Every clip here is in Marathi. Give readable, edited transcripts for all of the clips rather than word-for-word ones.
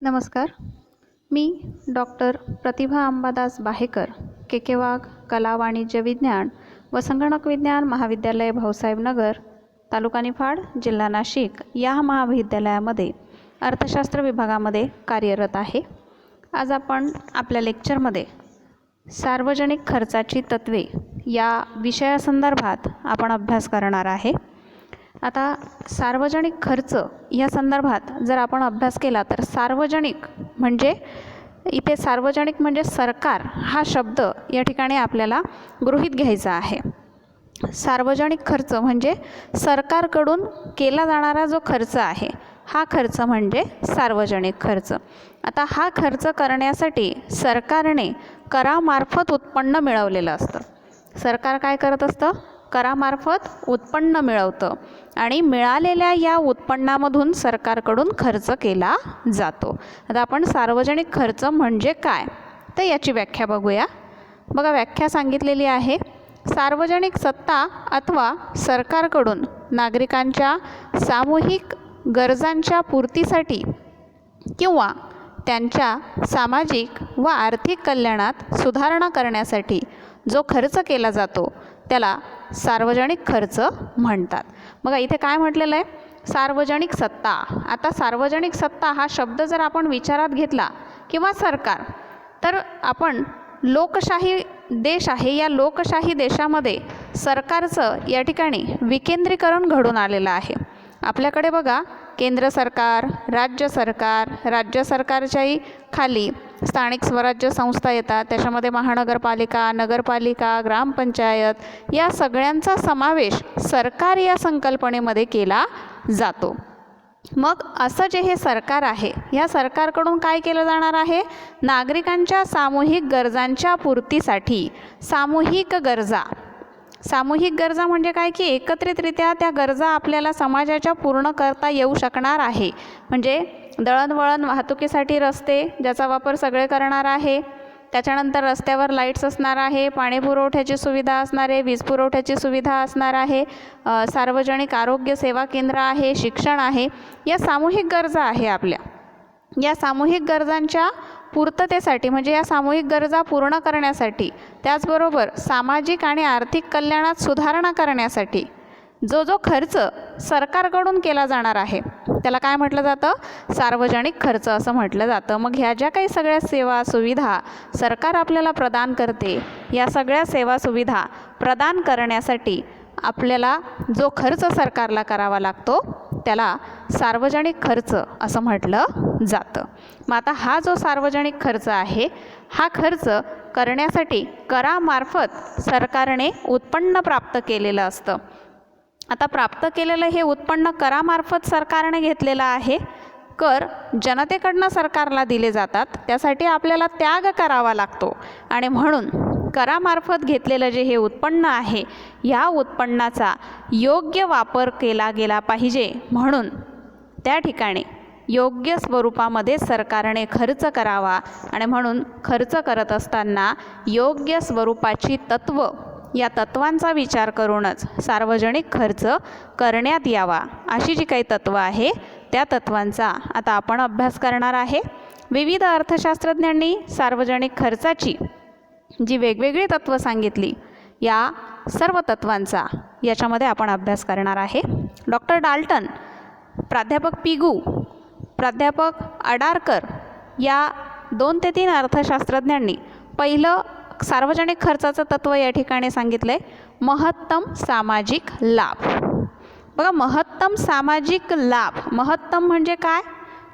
नमस्कार. मी डॉक्टर प्रतिभा अंबादास बाहेकर, के वाघ कला वाणिज्य विज्ञान व संगणक विज्ञान महाविद्यालय भाऊसाहेब नगर, तालुका निफाड, जिल्हा नाशिक या महाविद्यालयामध्ये अर्थशास्त्र विभागामध्ये कार्यरत आहे. आज आपण आपल्या लेक्चरमध्ये सार्वजनिक खर्चाची तत्त्वे या विषयासंदर्भात आपण अभ्यास करणार आहे. आता सार्वजनिक खर्च या संदर्भात जर आपण अभ्यास केला तर सार्वजनिक म्हणजे इथे सार्वजनिक म्हणजे सरकार हा शब्द या ठिकाणी आपल्याला गृहीत घ्यायचा आहे. सार्वजनिक खर्च म्हणजे सरकारकडून केला जाणारा जो खर्च आहे हा खर्च म्हणजे सार्वजनिक खर्च. आता हा खर्च करण्यासाठी सरकारने करामार्फत उत्पन्न मिळवलेलं असतं. सरकार काय करत असतं? करामार्फत उत्पन्न मिळवतं आणि मिळालेल्या या उत्पन्नामधून सरकारकडून खर्च केला जातो. आता आपण सार्वजनिक खर्च म्हणजे काय तर याची व्याख्या बघूया. बघा, व्याख्या सांगितलेली आहे. सार्वजनिक सत्ता अथवा सरकारकडून नागरिकांच्या सामूहिक गरजांच्या पूर्तीसाठी किंवा त्यांच्या सामाजिक व आर्थिक कल्याणात सुधारणा करण्यासाठी जो खर्च केला जातो त्याला सार्वजनिक खर्च म्हणतात. बघा, इथे काय म्हटलेलं आहे? सार्वजनिक सत्ता. आता सार्वजनिक सत्ता हा शब्द जर आपण विचारात घेतला किंवा सरकार, तर आपण लोकशाही देश आहे. या लोकशाही देशामध्ये सरकारचं या ठिकाणी विकेंद्रीकरण घडून आलेलं आहे. आपल्याकडे बघा, केंद्र सरकार, राज्य सरकारच्याही खाली स्थानिक स्वराज्य संस्था येतात. त्याच्यामध्ये महानगरपालिका, नगरपालिका, ग्रामपंचायत या सगळ्यांचा समावेश सरकार या संकल्पनेमध्ये केला जातो. मग असं जे हे सरकार आहे, या सरकारकडून काय केलं जाणार आहे? नागरिकांच्या सामूहिक गरजांच्या पूर्तीसाठी सामूहिक गरजा म्हणजे काय की एकत्रितरित्या त्या गरजा आपल्याला समाजाच्या पूर्ण करता येऊ शकणार आहे. म्हणजे दळणवळण वाहतुकीसाठी रस्ते ज्याचा वापर सगळे करणार आहे. त्याच्यानंतर रस्त्यावर लाईट्स असणार आहे, पाणी पुरवठ्याची सुविधा असणार आहे, वीज पुरवठ्याची सुविधा असणार आहे, सार्वजनिक आरोग्य सेवा केंद्र आहे, शिक्षण आहे. या सामूहिक गरजा आहे आपल्या. या सामूहिक गरजांच्या पूर्ततेसाठी म्हणजे या सामूहिक गरजा पूर्ण करण्यासाठी, त्याचबरोबर सामाजिक आणि आर्थिक कल्याणात सुधारणा करण्यासाठी जो खर्च सरकारकडून केला जाणार आहे त्याला काय म्हटलं जातं? सार्वजनिक खर्च असं म्हटलं जातं. मग ह्या ज्या काही सगळ्या सेवा सुविधा सरकार आपल्याला प्रदान करते, या सगळ्या सेवा सुविधा प्रदान करण्यासाठी आपल्याला जो खर्च सरकारला करावा लागतो त्याला सार्वजनिक खर्च असं म्हटलं जातं. मग आता हा जो सार्वजनिक खर्च आहे हा खर्च करण्यासाठी करामार्फत सरकारने उत्पन्न प्राप्त केलेलं असतं. आता प्राप्त केलेलं हे उत्पन्न करामार्फत सरकारने घेतलेलं आहे. कर जनतेकडनं सरकारला दिले जातात, त्यासाठी आपल्याला त्याग करावा लागतो आणि म्हणून करामार्फत घेतलेलं जे हे उत्पन्न आहे या उत्पन्नाचा योग्य वापर केला गेला पाहिजे. म्हणून त्या ठिकाणी योग्य स्वरूपामध्ये सरकारने खर्च करावा आणि म्हणून खर्च करत असताना योग्य स्वरूपाची तत्त्व या तत्वांचा विचार करूनच सार्वजनिक खर्च करण्यात यावा. अशी जी काही तत्त्व आहे त्या तत्वांचा आता आपण अभ्यास करणार आहे. विविध अर्थशास्त्रज्ञांनी सार्वजनिक खर्चाची जी वेगवेगळी तत्त्व सांगितली या सर्व तत्वांचा याच्यामध्ये आपण अभ्यास करणार आहे. डॉक्टर डाल्टन, प्राध्यापक पिगू, प्राध्यापक अडारकर या 2 ते 3 अर्थशास्त्रज्ञांनी पहिलं सार्वजनिक खर्चाचं तत्त्व या ठिकाणी सांगितलं आहे, महत्तम सामाजिक लाभ. बघा, महत्तम सामाजिक लाभ, महत्तम म्हणजे काय?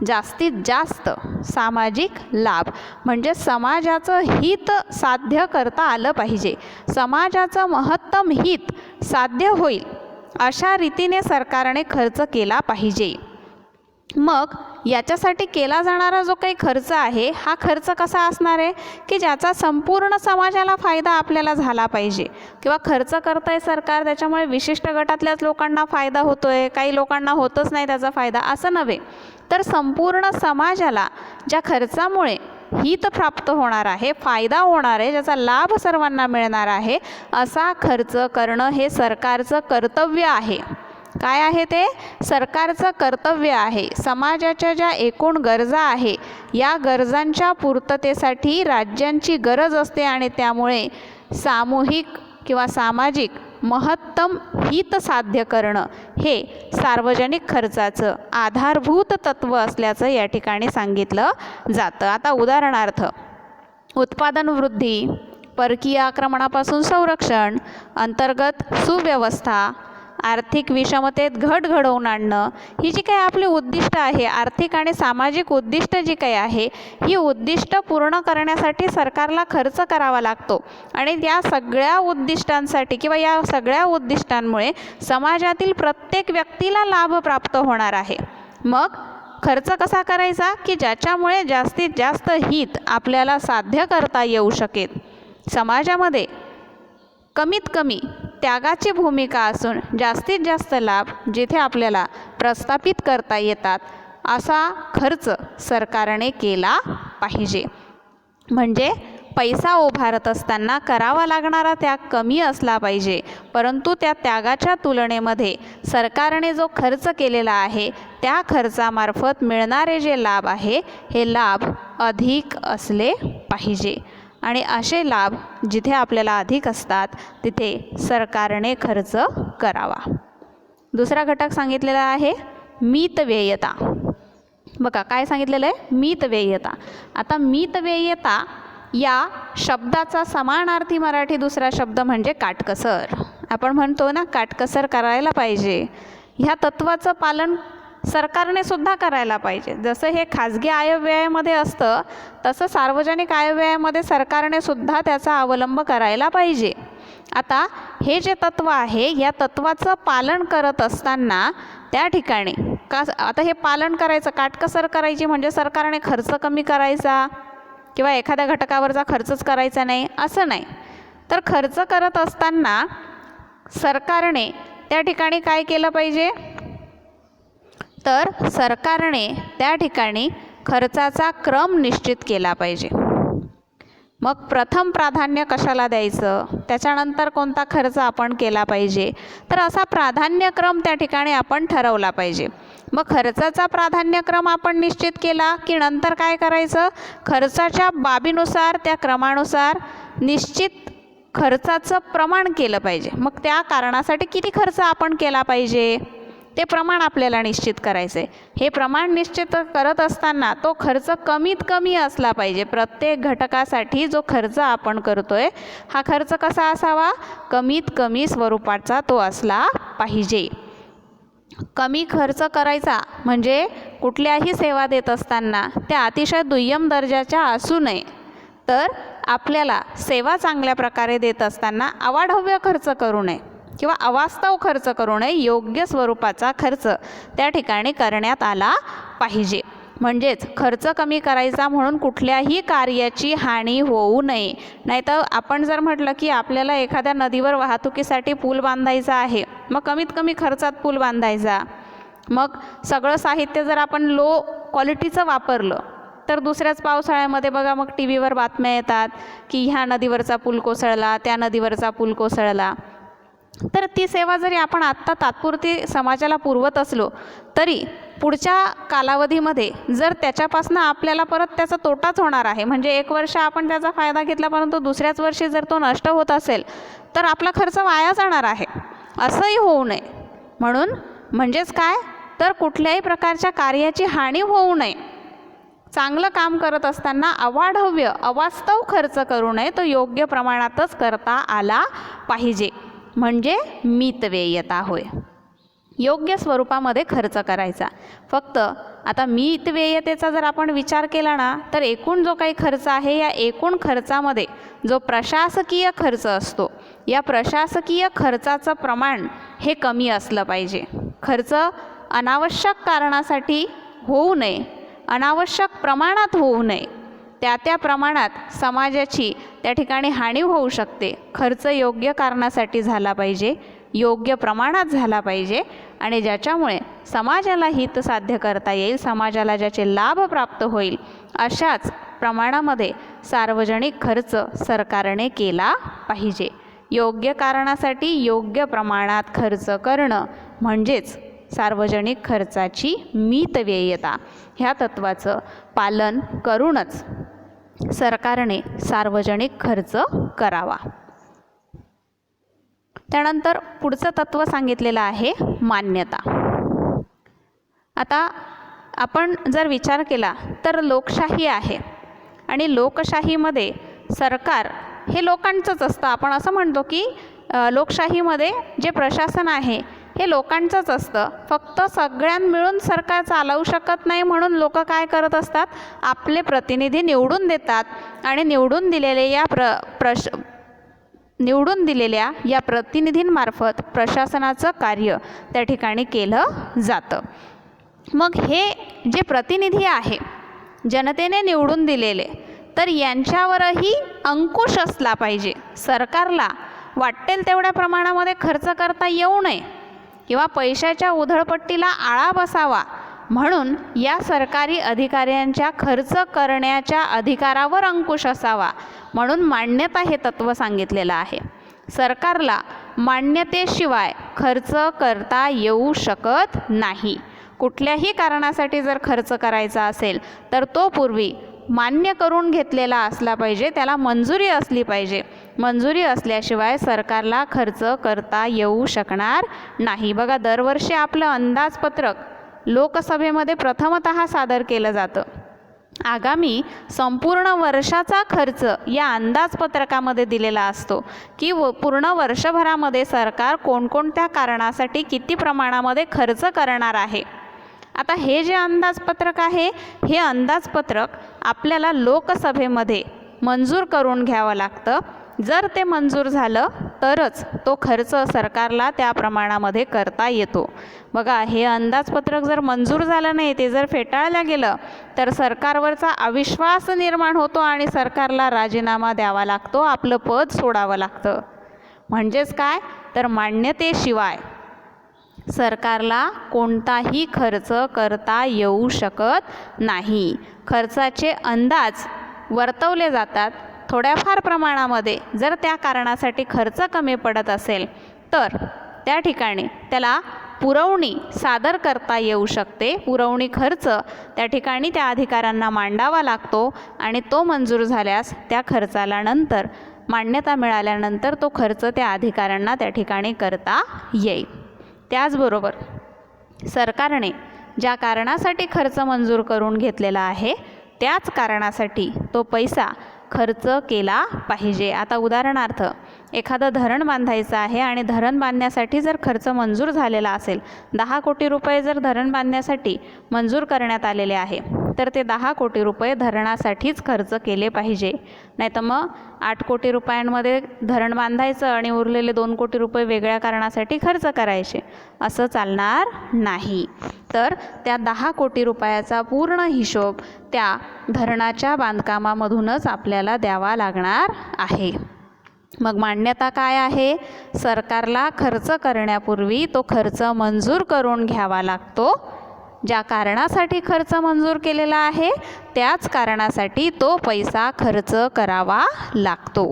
जास्तीत जास्त. सामाजिक लाभ म्हणजे समाजाचं हित साध्य करता आलं पाहिजे. समाजाचं महत्तम हित साध्य होईल अशा रीतीने सरकारने खर्च केला पाहिजे. मग याच्यासाठी केला जाणारा जो काही खर्च आहे हा खर्च कसा असणार आहे की ज्याचा संपूर्ण समाजाला फायदा आपल्याला झाला पाहिजे. किंवा खर्च करत आहे सरकार त्याच्यामुळे विशिष्ट गटातल्याच लोकांना फायदा होतो आहे, काही लोकांना होतच नाही त्याचा फायदा, असं नव्हे, तर संपूर्ण समाजाला ज्या खर्चामुळे हित प्राप्त होणार आहे, फायदा होणार आहे, ज्याचा लाभ सर्वांना मिळणार आहे, असा खर्च करणं हे सरकारचं कर्तव्य आहे. काय आहे ते? सरकारचं कर्तव्य आहे. समाजाच्या ज्या एकूण गरजा आहे या गरजांच्या पूर्ततेसाठी राज्यांची गरज असते आणि त्यामुळे सामूहिक किंवा सामाजिक महत्तम हित साध्य करणं हे सार्वजनिक खर्चाचं आधारभूत तत्त्व असल्याचं या ठिकाणी सांगितलं जातं. आता उदाहरणार्थ उत्पादन वृद्धी, परकीय आक्रमणापासून संरक्षण, अंतर्गत सुव्यवस्था, आर्थिक विषमतेत घट घडवून आणणं, ही जी काही आपली उद्दिष्ट आहे, आर्थिक आणि सामाजिक उद्दिष्ट जी काही आहे, ही उद्दिष्ट पूर्ण करण्यासाठी सरकारला खर्च करावा लागतो आणि या सगळ्या उद्दिष्टांसाठी किंवा या सगळ्या उद्दिष्टांमुळे समाजातील प्रत्येक व्यक्तीला लाभ प्राप्त होणार आहे. मग खर्च कसा करायचा की ज्याच्यामुळे जास्तीत जास्त हित आपल्याला साध्य करता येऊ शकेल. समाजामध्ये कमीत कमी त्यागाची भूमिका असून जास्तीत जास्त लाभ जिथे आपल्याला प्रस्थापित करता येतात असा खर्च सरकारने केला पाहिजे. म्हणजे पैसा उभारत असताना करावा लागणारा त्याग कमी असला पाहिजे, परंतु त्या त्यागाच्या तुलनेमध्ये सरकारने जो खर्च केलेला आहे त्या खर्चामार्फत मिळणारे जे लाभ आहे हे लाभ अधिक असले पाहिजे आणि असे लाभ जिथे आपल्याला अधिक असतात तिथे सरकारने खर्च करावा. दुसरा घटक सांगितलेला आहे मितव्ययता. बघा काय सांगितलेलं आहे? मितव्ययता. आता मितव्ययता या शब्दाचा समानार्थी मराठी दुसरा शब्द म्हणजे काटकसर. आपण म्हणतो ना काटकसर करायला पाहिजे. ह्या तत्त्वाचं पालन सरकारने सुद्धा करायला पाहिजे. जसं हे खाजगी आयव्ययामध्ये असतं तसं सार्वजनिक आयव्ययामध्ये सरकारने सुद्धा त्याचा अवलंब करायला पाहिजे. आता हे जे तत्त्व आहे या तत्त्वाचं पालन करत असताना त्या ठिकाणी आता हे पालन करायचं, काटकसर करायची म्हणजे सरकारने खर्च कमी करायचा किंवा एखाद्या घटकावरचा खर्चच करायचा नाही असं नाही. तर खर्च करत असताना सरकारने त्या ठिकाणी काय केलं पाहिजे? तर सरकारने त्या ठिकाणी खर्चाचा क्रम निश्चित केला पाहिजे. मग प्रथम प्राधान्य कशाला द्यायचं, त्याच्यानंतर कोणता खर्च आपण केला पाहिजे, तर असा प्राधान्यक्रम त्या ठिकाणी आपण ठरवला पाहिजे. मग खर्चाचा प्राधान्यक्रम आपण निश्चित केला की नंतर काय करायचं? खर्चाच्या बाबीनुसार त्या क्रमानुसार निश्चित खर्चाचं प्रमाण केलं पाहिजे. मग त्या कारणासाठी किती खर्च आपण केला पाहिजे ते प्रमाण आपल्याला निश्चित करायचं आहे. हे प्रमाण निश्चित करत असताना तो खर्च कमीत कमी असला पाहिजे. प्रत्येक घटकासाठी जो खर्च आपण करतोय हा खर्च कसा असावा? कमीत कमी स्वरूपाचा तो असला पाहिजे. कमी खर्च करायचा म्हणजे कुठल्याही सेवा देत असताना त्या अतिशय दुय्यम दर्जाच्या असू नये. तर आपल्याला सेवा चांगल्या प्रकारे देत असताना अवाढव्य खर्च करू नये किंवा अवास्तव खर्च करू नये. योग्य स्वरूपाचा खर्च त्या ठिकाणी करण्यात आला पाहिजे. म्हणजेच खर्च कमी करायचा म्हणून कुठल्याही कार्याची हानी होऊ नये. नाहीतर आपण जर म्हटलं की आपल्याला एखाद्या नदीवर वाहतुकीसाठी पूल बांधायचा आहे, मग कमीत कमी खर्चात पूल बांधायचा. मग सगळं साहित्य जर आपण लो क्वालिटीचं वापरलं तर दुसऱ्याच पावसाळ्यामध्ये बघा मग टी व्हीवर बातम्या येतात की ह्या नदीवरचा पूल कोसळला, त्या नदीवरचा पूल कोसळला. तर ती सेवा जरी आपण आत्ता तात्पुरती समाजाला पुरवत असलो तरी पुढच्या कालावधीमध्ये जर त्याच्यापासून आपल्याला परत त्याचा तोटाच होणार आहे, म्हणजे एक वर्ष आपण त्याचा फायदा घेतला परंतु दुसऱ्याच वर्षी जर तो नष्ट होत असेल तर आपला खर्च वाया जाणार आहे. असंही होऊ नये. म्हणून म्हणजेच काय तर कुठल्याही प्रकारच्या कार्याची हानी होऊ नये. चांगलं काम करत असताना अवाढव्य अवास्तव खर्च करू नये, तो योग्य प्रमाणातच करता आला पाहिजे. म्हणजे मितव्ययता होय. योग्य स्वरूपामध्ये खर्च करायचा. फक्त आता मितव्ययतेचा जर आपण विचार केला ना तर एकूण जो काही खर्च आहे या एकूण खर्चामध्ये जो प्रशासकीय खर्च असतो या प्रशासकीय खर्चाचं प्रमाण हे कमी असलं पाहिजे. खर्च अनावश्यक कारणासाठी होऊ नये, अनावश्यक प्रमाणात होऊ नये. त्या प्रमाणात समाजाची त्या ठिकाणी हानी होऊ शकते. खर्च योग्य कारणासाठी झाला पाहिजे, योग्य प्रमाणात झाला पाहिजे आणि ज्याच्यामुळे समाजाला हित साध्य करता येईल, समाजाला ज्याचे लाभ प्राप्त होईल अशाच प्रमाणामध्ये सार्वजनिक खर्च सरकारने केला पाहिजे. योग्य कारणासाठी योग्य प्रमाणात खर्च करणं म्हणजेच सार्वजनिक खर्चाची मितव्ययता ह्या तत्त्वाचं पालन करूनच सरकारने सार्वजनिक खर्च करावा. त्यानंतर पुढचं तत्त्व सांगितलेलं आहे मान्यता. आता आपण जर विचार केला तर लोकशाही आहे आणि लोकशाहीमध्ये सरकार हे लोकांचंच असतं. आपण असं म्हणतो की लोकशाहीमध्ये जे प्रशासन आहे हे लोकांचंच असतं. फक्त सगळ्यांना मिळून सरकार चालवू शकत नाही म्हणून लोक काय करत असतात, आपले प्रतिनिधी निवडून देतात आणि निवडून दिलेल्या या प्रतिनिधींमार्फत प्रशासनाचं कार्य त्या ठिकाणी केलं जातं. मग हे जे प्रतिनिधी आहे जनतेने निवडून दिलेले, तर यांच्यावरही अंकुश असला पाहिजे. सरकारला वाटेल तेवढ्या प्रमाणामध्ये खर्च करता येऊ नये किंवा पैशाच्या उधळपट्टीला आळा बसावा म्हणून या सरकारी अधिकाऱ्यांच्या खर्च करण्याच्या अधिकारावर अंकुश असावा म्हणून मान्यता हे तत्त्व सांगितलेलं आहे. सरकारला मान्यतेशिवाय खर्च करता येऊ शकत नाही. कुठल्याही कारणासाठी जर खर्च करायचा असेल तर तो पूर्वी मान्य करून घेतलेला असला पाहिजे, त्याला मंजुरी असली पाहिजे. मंजुरी असल्याशिवाय सरकारला खर्च करता येऊ शकणार नाही. बघा, दरवर्षी आपलं अंदाजपत्रक लोकसभेमध्ये प्रथमतः सादर केलं जातं. आगामी संपूर्ण वर्षाचा खर्च या अंदाजपत्रकामध्ये दिलेला असतो की पूर्ण वर्षभरामध्ये सरकार कोणकोणत्या कारणासाठी किती प्रमाणामध्ये खर्च करणार आहे. आता हे जे अंदाजपत्रक आहे हे अंदाजपत्रक आपल्याला लोकसभेमध्ये मंजूर करून घ्यावं लागतं. जर ते मंजूर झालं तरच तो खर्च सरकारला त्या प्रमाणामध्ये करता येतो. बघा, हे अंदाजपत्रक जर मंजूर झालं नाही, ते जर फेटाळलं गेलं तर सरकारवरचा अविश्वास निर्माण होतो आणि सरकारला राजीनामा द्यावा लागतो, आपलं पद सोडावं लागतं. म्हणजेच काय तर मान्यतेशिवाय सरकारला कोणताही खर्च करता येऊ शकत नाही. खर्चाचे अंदाज वर्तवले जातात थोड्याफार प्रमाणामध्ये. जर त्या कारणासाठी खर्च कमी पडत असेल तर त्या ठिकाणी त्याला पुरवणी सादर करता येऊ शकते. पुरवणी खर्च त्या ठिकाणी त्या अधिकाऱ्यांना मांडावा लागतो आणि तो मंजूर झाल्यास त्या खर्चाला नंतर मान्यता मिळाल्यानंतर तो खर्च त्या अधिकाऱ्यांना त्या ठिकाणी करता येईल. त्याचबरोबर सरकारने ज्या कारणासाठी खर्च मंजूर करून घेतलेला आहे त्याच कारणासाठी तो पैसा खर्च केला पाहिजे. आता उदाहरणार्थ एखादं धरण बांधायचं आहे आणि धरण बांधण्यासाठी जर खर्च मंजूर झालेला असेल, 10 कोटी रुपये जर धरण बांधण्यासाठी मंजूर करण्यात आलेले आहे तर ते 10 कोटी रुपये धरणासाठीच खर्च केले पाहिजे. नाही तर मग 8 कोटी रुपयांमध्ये धरण बांधायचं आणि उरलेले 2 कोटी रुपये वेगळ्या कारणासाठी खर्च करायचे, असं चालणार नाही. तर त्या 10 कोटी रुपयाचा पूर्ण हिशोब त्या धरणाच्या बांधकामामधूनच आपल्याला द्यावा लागणार आहे. मग मान्यता काय आहे? सरकारला खर्च करण्यापूर्वी तो खर्च मंजूर करून घ्यावा लागतो. ज्या कारणासाठी खर्च मंजूर केलेला आहे त्याच कारणासाठी तो पैसा खर्च करावा लागतो.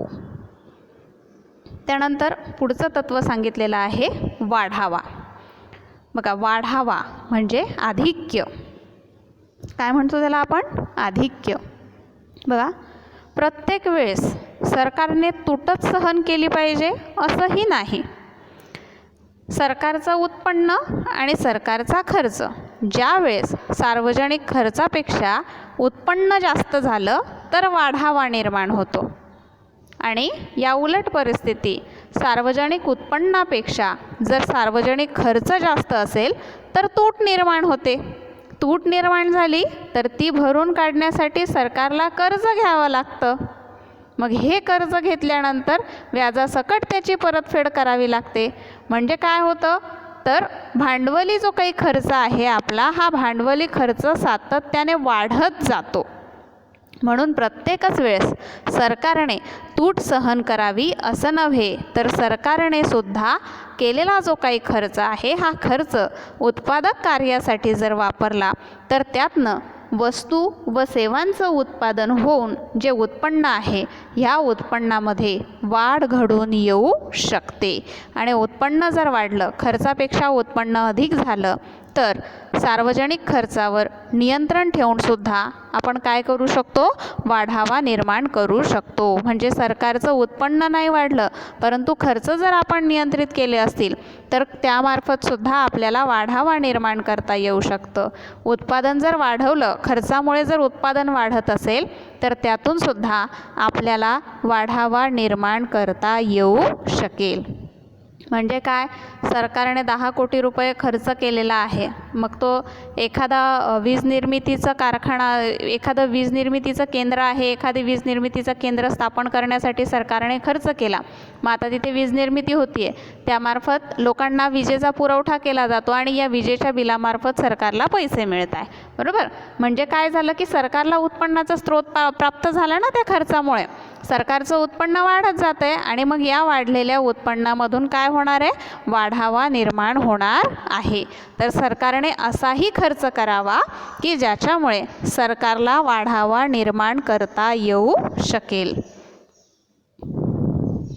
त्यानंतर पुढचं तत्त्व सांगितलेलं आहे वाढावा. बघा, वाढावा म्हणजे आधिक्य. काय म्हणतो त्याला आपण? आधिक्य. बघा, प्रत्येक वेळेस सरकारने तुटच सहन केली पाहिजे असंही नाही. सरकारचं उत्पन्न आणि सरकारचा खर्च ज्या वेळेस सार्वजनिक खर्चापेक्षा उत्पन्न जास्त झालं तर वाढावा निर्माण होतो आणि या उलट परिस्थिती सार्वजनिक उत्पन्नापेक्षा जर सार्वजनिक खर्च जास्त असेल तर तूट निर्माण होते. तूट निर्माण झाली तर ती भरून काढण्यासाठी सरकारला कर्ज घ्यावं लागतं. मग हे कर्ज घेतल्यानंतर व्याजासकट त्याची परतफेड करावी लागते. म्हणजे काय होतं तर भांडवली जो काही खर्च आहे आपला, हा भांडवली खर्च सातत्याने वाढत जातो. म्हणून प्रत्येकच वेळेस सरकारने तूट सहन करावी असं नव्हे, तर सरकारने सुद्धा केलेला जो काही खर्च आहे हा खर्च उत्पादक कार्यासाठी जर वापरला तर त्यातनं वस्तू व सेवांचं उत्पादन होऊन जे उत्पन्न आहे ह्या उत्पन्नामध्ये वाढ घडून येऊ शकते. आणि उत्पन्न जर वाढलं, खर्चापेक्षा उत्पन्न अधिक झालं, तर सार्वजनिक खर्चावर नियंत्रण ठेवूनसुद्धा आपण काय करू शकतो, वाढावा निर्माण करू शकतो. म्हणजे सरकारचं उत्पन्न नाही वाढलं, परंतु खर्च जर आपण नियंत्रित केले असतील तर त्यामार्फतसुद्धा आपल्याला वाढावा निर्माण करता येऊ शकतं. उत्पादन जर वाढवलं, खर्चामुळे जर उत्पादन वाढत असेल तर त्यातूनसुद्धा आपल्याला वाढावा निर्माण करता येऊ शकेल. म्हणजे काय, सरकारने 10 कोटी रुपये खर्च केलेला आहे, मग तो एखादा वीज निर्मितीचा कारखाना, एखादं वीज निर्मितीचं केंद्र आहे, एखादी वीज निर्मितीचं केंद्र स्थापन करण्यासाठी सरकारने खर्च केला. मग आता तिथे वीज निर्मिती होती आहे, त्यामार्फत लोकांना विजेचा पुरवठा केला जातो आणि या विजेच्या बिलामार्फत सरकारला पैसे मिळत आहे, बरोबर. म्हणजे काय झालं की सरकारला उत्पन्नाचा स्रोत प्राप्त झाला ना त्या खर्चामुळे. सरकारचं उत्पन्न वाढत जातं आहे आणि मग या वाढलेल्या उत्पन्नामधून काय होणार आहे, वाढावा निर्माण होणार आहे. तर सरकारने असाही खर्च करावा की ज्याच्यामुळे सरकारला वाढावा निर्माण करता येऊ शकेल.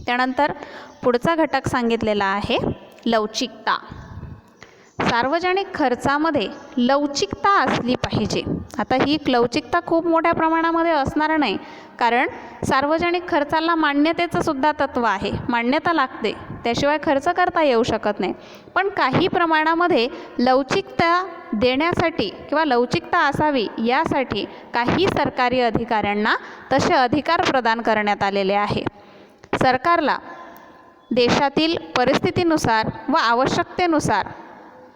त्यानंतर पुढचा घटक सांगितलेला आहे लवचिकता. सार्वजनिक खर्चामध्ये लवचिकता असली पाहिजे. आता ही लवचिकता खूप मोठ्या प्रमाणामध्ये असणार नाही, कारण सार्वजनिक खर्चाला मान्यतेचं सुद्धा तत्त्व आहे, मान्यता लागते, त्याशिवाय खर्च करता येऊ शकत नाही. पण काही प्रमाणामध्ये लवचिकता देण्यासाठी किंवा लवचिकता असावी यासाठी काही सरकारी अधिकाऱ्यांना तसे अधिकार प्रदान करण्यात आलेले आहे. सरकारला देशातील परिस्थितीनुसार व आवश्यकतेनुसार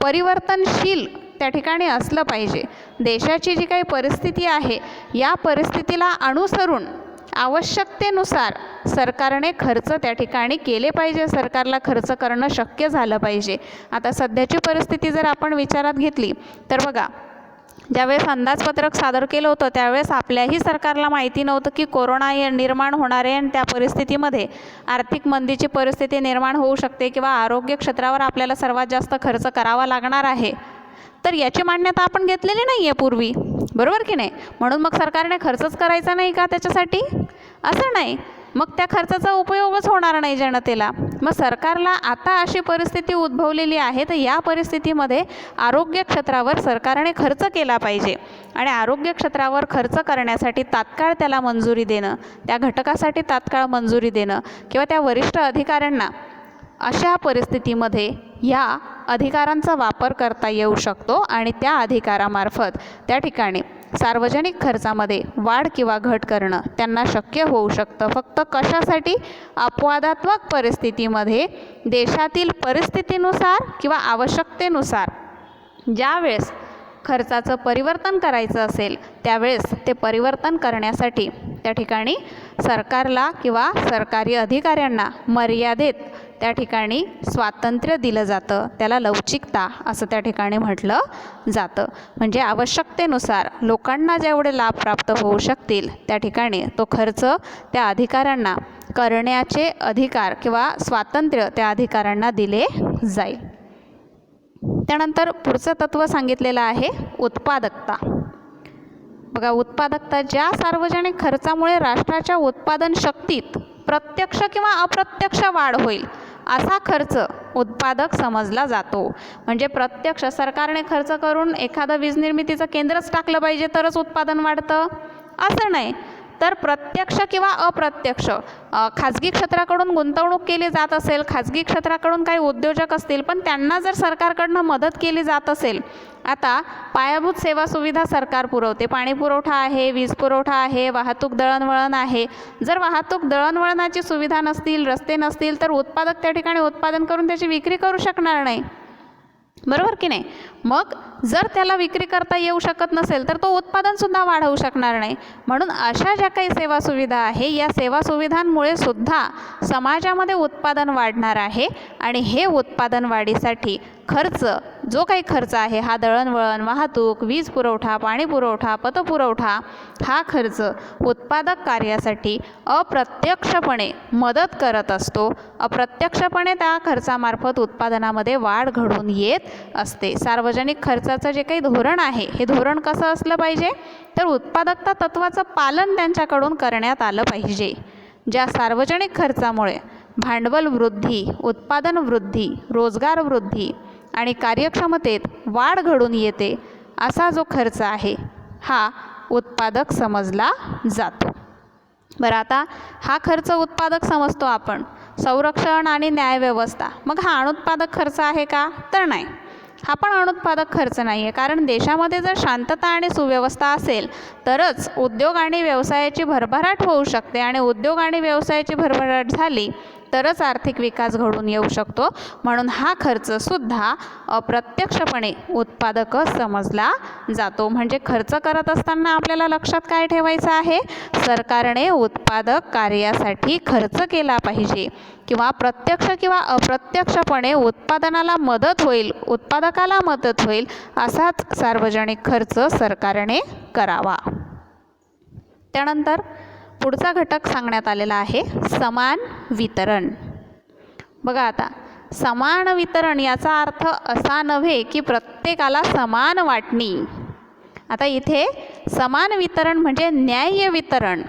परिवर्तनशील त्या ठिकाणी असलं पाहिजे. देशाची जी काही परिस्थिती आहे या परिस्थितीला अनुसरून आवश्यकतेनुसार सरकारने खर्च त्या ठिकाणी केले पाहिजे, सरकारला खर्च करणं शक्य झालं पाहिजे. आता सध्याची परिस्थिती जर आपण विचारात घेतली तर बघा, ज्यावेळेस अंदाजपत्रक सादर केलं होतं त्यावेळेस आपल्याही सरकारला माहिती नव्हतं की कोरोना निर्माण होणार आहे आणि त्या परिस्थितीमध्ये आर्थिक मंदीची परिस्थिती निर्माण होऊ शकते किंवा आरोग्य क्षेत्रावर आपल्याला सर्वात जास्त खर्च करावा लागणार आहे. तर याची मान्यता आपण घेतलेली नाही आहे पूर्वी, बरोबर की नाही. म्हणून मग सरकारने खर्चच करायचा नाही का त्याच्यासाठी, असं नाही. मग त्या खर्चाचा उपयोगच होणार नाही जनतेला. मग सरकारला आता अशी परिस्थिती उद्भवलेली आहे, तर या परिस्थितीमध्ये आरोग्य क्षेत्रावर सरकारने खर्च केला पाहिजे आणि आरोग्य क्षेत्रावर खर्च करण्यासाठी तात्काळ त्याला मंजुरी देणं, त्या घटकासाठी तात्काळ मंजुरी देणं किंवा त्या वरिष्ठ अधिकाऱ्यांना अशा परिस्थितीमध्ये ह्या अधिकारांचा वापर करता येऊ शकतो आणि त्या अधिकारामार्फत त्या ठिकाणी सार्वजनिक खर्चामध्ये वाढ किंवा घट करणं त्यांना शक्य होऊ शकतं. फक्त कशासाठी, अपवादात्मक परिस्थितीमध्ये देशातील परिस्थितीनुसार किंवा आवश्यकतेनुसार ज्यावेळेस खर्चाचं परिवर्तन करायचं असेल त्यावेळेस ते परिवर्तन करण्यासाठी त्या ठिकाणी सरकारला किंवा सरकारी अधिकाऱ्यांना मर्यादित त्या ठिकाणी स्वातंत्र्य दिलं जातं, त्याला लवचिकता असं त्या ठिकाणी म्हटलं जातं. म्हणजे आवश्यकतेनुसार लोकांना जेवढे लाभ प्राप्त होऊ शकतील त्या ठिकाणी तो खर्च त्या अधिकाऱ्यांना करण्याचे अधिकार किंवा स्वातंत्र्य त्या अधिकाऱ्यांना दिले जाईल. त्यानंतर पुढचं तत्त्व सांगितलेलं आहे उत्पादकता. बघा, उत्पादकता ज्या सार्वजनिक खर्चामुळे राष्ट्राच्या उत्पादन शक्तीत प्रत्यक्ष किंवा अप्रत्यक्ष वाढ होईल असा खर्च उत्पादक समजला जातो. म्हणजे प्रत्यक्ष सरकारने खर्च करून एखादं वीज निर्मितीचं केंद्रच टाकलं पाहिजे तरच उत्पादन वाढतं असं नाही, तर प्रत्यक्ष किंवा अप्रत्यक्ष खाजगी क्षेत्राकडून गुंतवणूक केली जात असेल, खाजगी क्षेत्राकडून काही उद्योजक असतील पण त्यांना जर सरकारकडनं मदत केली जात असेल. आता पायाभूत सेवा सुविधा सरकार पुरवते, पाणी पुरवठा आहे, वीज पुरवठा आहे, वाहतूक दळणवळण आहे. जर वाहतूक दळणवळणाची सुविधा नसतील, रस्ते नसतील तर उत्पादक त्या ठिकाणी उत्पादन करून त्याची विक्री करू शकणार नाही, बरोबर की नाही. मग जर त्याला विक्री करता येऊ शकत नसेल तर तो उत्पादनसुद्धा वाढवू शकणार नाही. म्हणून अशा ज्या काही सेवा सुविधा आहे या सेवा सुविधांमुळे सुद्धा समाजामध्ये उत्पादन वाढणार आहे आणि हे उत्पादन वाढीसाठी खर्च जो काही खर्च आहे हा दळणवळण, वाहतूक, वीज पुरवठा, पाणी पुरवठा, पतपुरवठा हा खर्च उत्पादक कार्यासाठी अप्रत्यक्षपणे मदत करत असतो. अप्रत्यक्षपणे त्या खर्चामार्फत उत्पादनामध्ये वाढ घडून येत असते. सार्वजनिक खर्च खर्चाचं जे काही धोरण आहे हे धोरण कसं असलं पाहिजे, तर उत्पादकता तत्त्वाचं पालन त्यांच्याकडून करण्यात आलं पाहिजे. ज्या सार्वजनिक खर्चामुळे भांडवल वृद्धी, उत्पादन वृद्धी, रोजगार वृद्धी आणि कार्यक्षमतेत वाढ घडून येते असा जो खर्च आहे हा उत्पादक समजला जातो. बरं, आता हा खर्च उत्पादक समजतो आपण, संरक्षण आणि न्यायव्यवस्था, मग हा अनुत्पादक खर्च आहे का, तर नाही, हा पण अनुत्पादक खर्च नाही आहे. कारण देशामध्ये जर शांतता आणि सुव्यवस्था असेल तरच उद्योग आणि व्यवसायाची भरभराट होऊ शकते आणि उद्योग आणि व्यवसायाची भरभराट झाली तरच आर्थिक विकास घडून येऊ शकतो. म्हणून हा खर्चसुद्धा अप्रत्यक्षपणे उत्पादक समजला जातो. म्हणजे खर्च करत असताना आपल्याला लक्षात काय ठेवायचं आहे, सरकारने उत्पादक कार्यासाठी खर्च केला पाहिजे किंवा प्रत्यक्ष किंवा अप्रत्यक्षपणे उत्पादनाला मदत होईल, उत्पादकाला मदत होईल असाच सार्वजनिक खर्च सरकारने करावा. त्यानंतर पुढचा घटक सांगण्यात आलेला आहे समान वितरण. बघा, आता समान वितरण याचा अर्थ असा नव्हे की प्रत्येकाला समान वाटणी. आता इथे समान वितरण म्हणजे न्याय्य वितरण,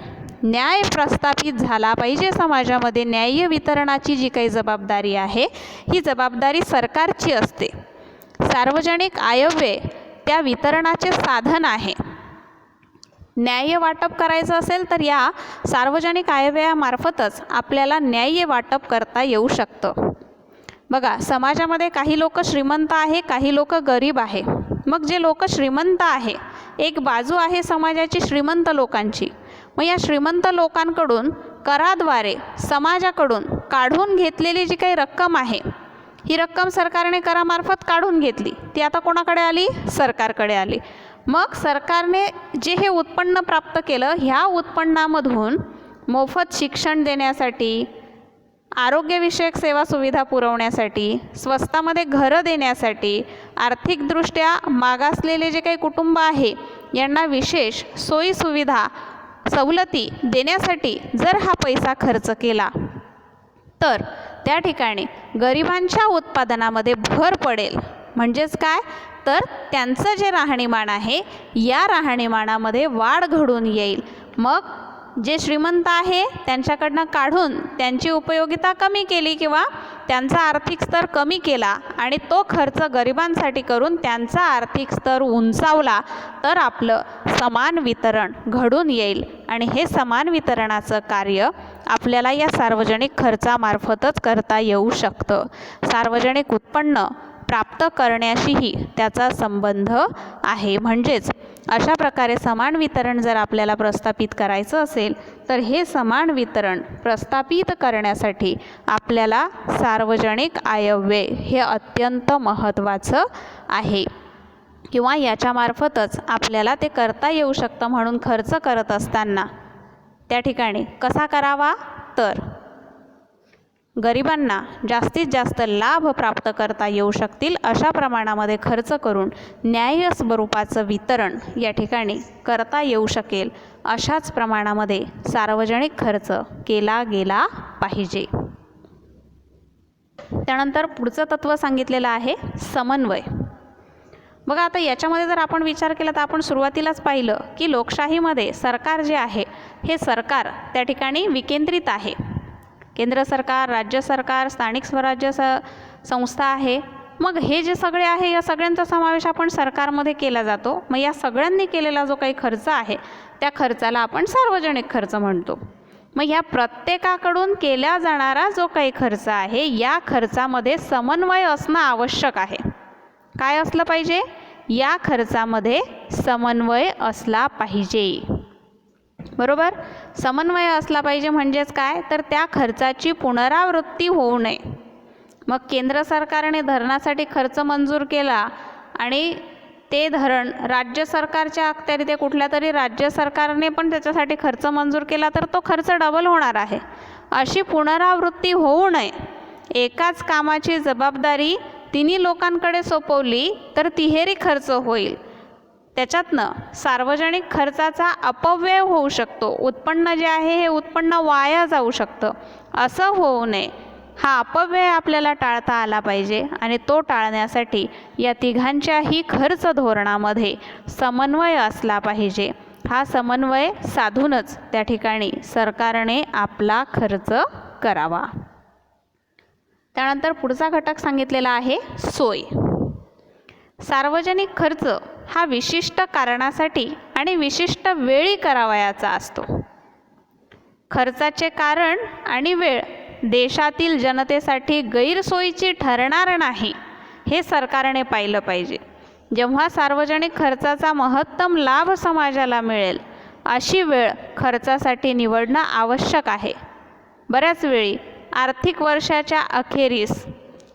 न्याय प्रस्थापित झाला पाहिजे समाजामध्ये. न्याय्य वितरणाची जी काही जबाबदारी आहे ही जबाबदारी सरकारची असते. सार्वजनिक आयव्यय त्या वितरणाचे साधन आहे. न्याय्य वाटप करायचं असेल तर या सार्वजनिक आयव्ययामार्फतच आपल्याला न्याय्य वाटप करता येऊ शकतं. बघा, समाजामध्ये काही लोक श्रीमंत आहे, काही लोक गरीब आहे. मग जे लोक श्रीमंत आहे, एक बाजू आहे समाजाची श्रीमंत लोकांची, मग या श्रीमंत लोकांकडून कराद्वारे समाजाकडून काढून घेतलेली जी काही रक्कम आहे ही रक्कम सरकारने करामार्फत काढून घेतली, ती आता कोणाकडे आली, सरकारकडे आली. मग सरकारने जे हे उत्पन्न प्राप्त केलं ह्या उत्पन्नामधून मोफत शिक्षण देण्यासाठी, आरोग्यविषयक सेवा सुविधा पुरवण्यासाठी, स्वस्तामध्ये घरं देण्यासाठी, आर्थिकदृष्ट्या मागासलेले जे काही कुटुंब आहे यांना विशेष सोयी सुविधा सवलती देण्यासाठी जर हा पैसा खर्च केला तर त्या ठिकाणी गरिबांच्या उत्पादनामध्ये भर पडेल. म्हणजेच काय, तर त्यांचं जे राहणीमान आहे या राहणीमानामध्ये वाढ घडून येईल. मग जे श्रीमंत आहे त्यांच्याकडनं काढून त्यांची उपयोगिता कमी केली किंवा त्यांचा आर्थिक स्तर कमी केला आणि तो खर्च गरिबांसाठी करून त्यांचा आर्थिक स्तर उंचावला तर आपलं समान वितरण घडून येईल. आणि हे समान वितरणाचं कार्य आपल्याला या सार्वजनिक खर्चामार्फतच करता येऊ शकतं. सार्वजनिक उत्पन्न प्राप्त करण्याशीही त्याचा संबंध आहे. म्हणजेच अशा प्रकारे समान वितरण जर आपल्याला प्रस्थापित करायचं असेल तर हे समान वितरण प्रस्थापित करण्यासाठी आपल्याला सार्वजनिक आयव्यय हे अत्यंत महत्त्वाचं आहे किंवा याच्यामार्फतच आपल्याला ते करता येऊ शकतं. म्हणून खर्च करत असताना त्या ठिकाणी कसा करावा, तर गरिबांना जास्तीत जास्त लाभ प्राप्त करता येऊ शकतील अशा प्रमाणामध्ये खर्च करून न्याय्य स्वरूपाचं वितरण या ठिकाणी करता येऊ शकेल अशाच प्रमाणामध्ये सार्वजनिक खर्च केला गेला पाहिजे. त्यानंतर पुढचं तत्त्व सांगितलेलं आहे समन्वय. बघा, आता याच्यामध्ये जर आपण विचार केला तर आपण सुरुवातीलाच पाहिलं की लोकशाहीमध्ये सरकार जे आहे हे सरकार त्या ठिकाणी विकेंद्रित आहे. केंद्र सरकार, राज्य सरकार, स्थानिक स्वराज्य संस्था आहे. मग हे जे सगळे आहे या सगळ्यांचा समावेश आपण सरकारमध्ये केला जातो. मग या सगळ्यांनी केलेला जो काही खर्च आहे त्या खर्चाला आपण सार्वजनिक खर्च म्हणतो. मग ह्या प्रत्येकाकडून केला जाणारा जो काही खर्च आहे या खर्चामध्ये समन्वय असणं आवश्यक आहे. काय असलं पाहिजे, या खर्चामध्ये समन्वय असला पाहिजे. बरोबर, समन्वय असला पाहिजे. म्हणजेच काय, तर त्या खर्चाची पुनरावृत्ती होऊ नये. मग केंद्र सरकारने धरणासाठी खर्च मंजूर केला आणि ते धरण राज्य सरकारच्या अखत्यारीत कुठल्या तरी राज्य सरकारने पण त्याच्यासाठी खर्च मंजूर केला तर तो खर्च डबल होणार आहे. अशी पुनरावृत्ती होऊ नये. एकाच कामाची जबाबदारी तिन्ही लोकांकडे सोपवली तर तिहेरी खर्च होईल. त्याच्यातनं सार्वजनिक खर्चाचा अपव्यय होऊ शकतो. उत्पन्न जे आहे हे उत्पन्न वाया जाऊ शकतं. असं होऊ नये हा अपव्यय आपल्याला टाळता आला पाहिजे आणि तो टाळण्यासाठी या तिघांच्याही खर्च धोरणामध्ये समन्वय असला पाहिजे. हा समन्वय साधूनच त्या ठिकाणी सरकारने आपला खर्च करावा. त्यानंतर पुढचा घटक सांगितलेला आहे सोय. सार्वजनिक खर्च हा विशिष्ट कारणासाठी आणि विशिष्ट वेळी करावयाचा असतो. खर्चाचे कारण आणि वेळ देशातील जनतेसाठी गैरसोयीची ठरणार नाही हे सरकारने पाहिलं पाहिजे. जेव्हा सार्वजनिक खर्चाचा महत्तम लाभ समाजाला मिळेल अशी वेळ खर्चासाठी निवडणं आवश्यक आहे. बऱ्याच वेळी आर्थिक वर्षाच्या अखेरीस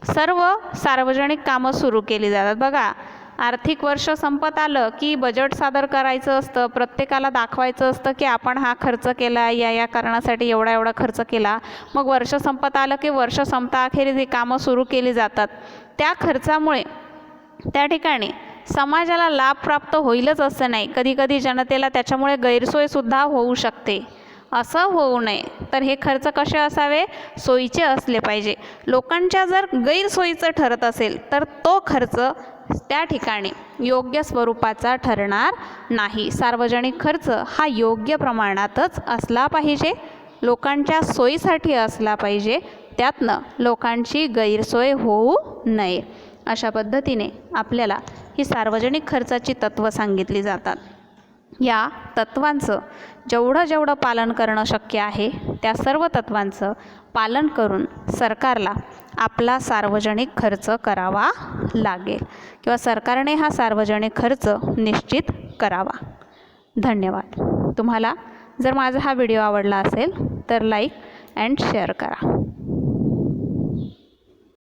सर्व सार्वजनिक कामं सुरू केली जातात. बघा, आर्थिक वर्ष संपत आलं की बजेट सादर करायचं असतं, प्रत्येकाला दाखवायचं असतं की आपण हा खर्च केला, या कारणासाठी एवढा एवढा खर्च केला. मग वर्ष संपत आलं की वर्ष संपताअखेरीस ही कामं सुरू केली जातात. त्या खर्चामुळे त्या ठिकाणी समाजाला लाभ प्राप्त होईलच असं नाही, कधीकधी जनतेला त्याच्यामुळे गैरसोयसुद्धा होऊ शकते. असं होऊ नये तर हे खर्च कसे असावे, सोयीचे असले पाहिजे. लोकांच्या जर गैरसोयीचं ठरत असेल तर तो खर्च त्या ठिकाणी योग्य स्वरूपाचा ठरणार नाही. सार्वजनिक खर्च हा योग्य प्रमाणातच असला पाहिजे, लोकांच्या सोयीसाठी असला पाहिजे, त्यातनं लोकांची गैरसोय होऊ नये. अशा पद्धतीने आपल्याला ही सार्वजनिक खर्चाची तत्त्व सांगितली जातात. या तत्त्वांचं जेवढं पालन करणं शक्य आहे त्या सर्व तत्त्वांचं पालन करून सरकारला आपला सार्वजनिक खर्च करावा लागेल किंवा सरकारने हा सार्वजनिक खर्च निश्चित करावा. धन्यवाद. तुम्हाला जर माझा हा व्हिडिओ आवडला असेल तर लाईक अँड शेअर करा.